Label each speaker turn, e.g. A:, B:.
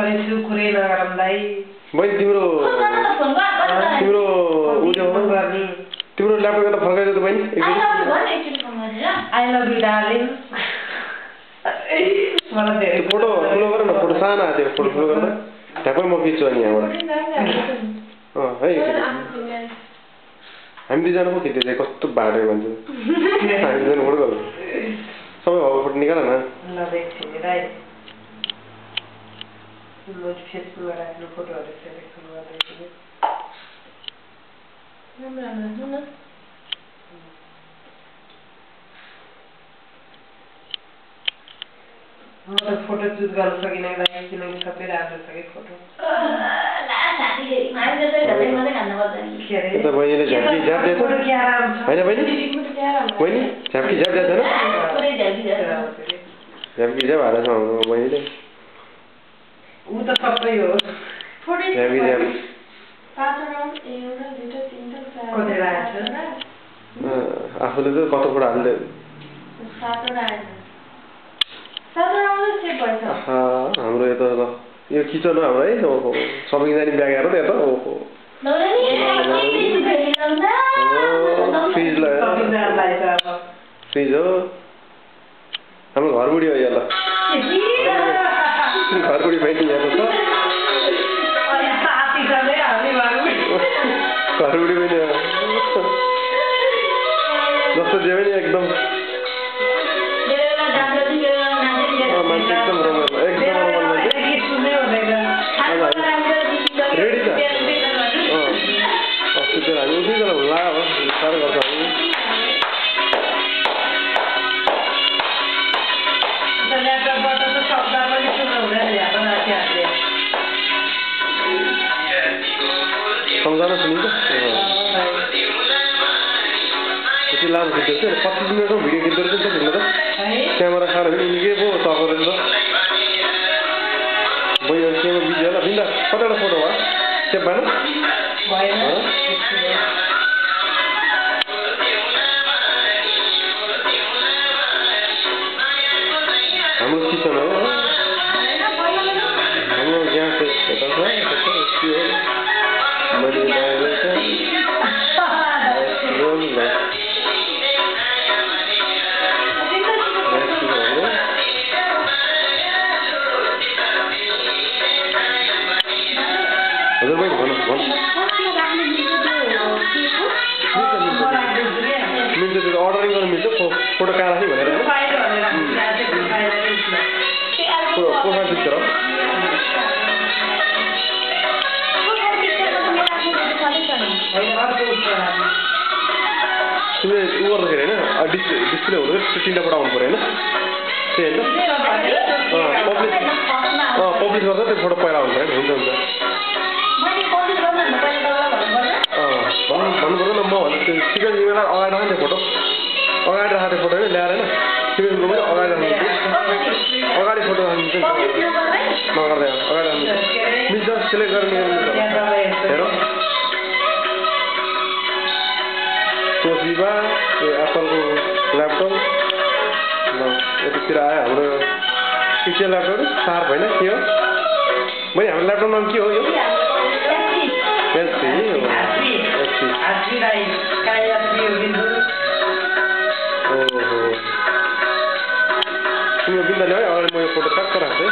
A: गरेछु कुरै नगरमलाई
B: बहिनी तिम्रो तिम्रो ल्यापटप त फर्काइदियो त बहिनी
A: आई लभ यु डार्लिङ मलाई धेरै
B: फोटो ठुलो गर न फोटो सानो आएको थियो फोटो ठुलो गरेर ठ्याक्कै म खिच्छु अनि यहाँबाट है हामी दुईजना पो खिच्दै थिएँ कस्तो बाटो मान्छे हामी दुईजना फोटो गर्नु सबै भएको फोटो निकाल न
A: ल एकछिन राई म फेसबुकमा राख्नु फोटोहरू सेलेक्सन गर्दैछु म त फोटो चुज गर्न सकिनँ किनकि सबै राम्रो छ कि फोटो
B: बहिनीले झ्याप्की झ्याप दिएछ होइन बहिनी बहिनी झ्याप्की झ्याप दिएछ झ्याप्की झ्याप हालेछ हाम्रो बहिनीले
A: ऊ त सबै हो
B: झ्याप्की झ्याप आफूले त कतो फोटो हाल्दै हाम्रो यता यो किचन हो हाम्रो है ओहो सबैजना ब्याग हेर त यता ओहो फ्रिज हो हाम्रो घरबुडी हो यहाँ ल घरबुडी बहिनी यहाँ छ घरबुडी बहिनी जस्तो जे पनि एकदम मान्छे एकदम रमाइलो मान्छे रेडी छ सुतेर हामी उठिकन ला हो साह्रो गर्छ हामी सम्झना सुनिन्छ यति लामो खिच्दै थियो 25 मिनटको भिडियो खिच्दो रहेछ नि त त क्यामेरा साह्रो निकै पो तको रहेछ त बहिनी केमा बिजी होला बिन्दा कतिवटा फोटो भयो सेभ भएन हाम्रो किचन हो हाम्रो ग्यास यता छ मैले ल्याएको छ हजुर बहिनी भन्नु मिल्छ त्यो अर्डरिङ गर्नु मिल्छ फोटो कहाँ राख्ने भनेर प्रोफाइल पिक्चर हो तिमीले उ गर्दाखेरि होइन डिस्प्ले हुँदैन तिनवटा पठाउनु पऱ्यो होइन त्यही होइन पब्लिस गर्दा त्यो फोटो पहिला हुन्छ होइन हुन्छ भन्नु पर्दैन म भन्छु त्यो चिकन जिमेलाई अगाडि राख्ने फोटो अगाडि राखेको फोटो होइन ल्याएर होइन चिकन जिमेलाई अगाडि राख्नु अगाडि फोटो राख्नु नगर्दै अगाडि राख्नु मिल्छ सेलेक्ट गरेर हेर तोसिबा एप्पलको ल्यापटप ल यतातिर आयो हाम्रो पिक्चर ल्यापटप सार्प होइन के हो मैले हाम्रो ल्यापटप नाम के हो यो तिम्रो बिन्दा ल्यायो अगाडि म यो फोटो ट्याक्क राख्छु है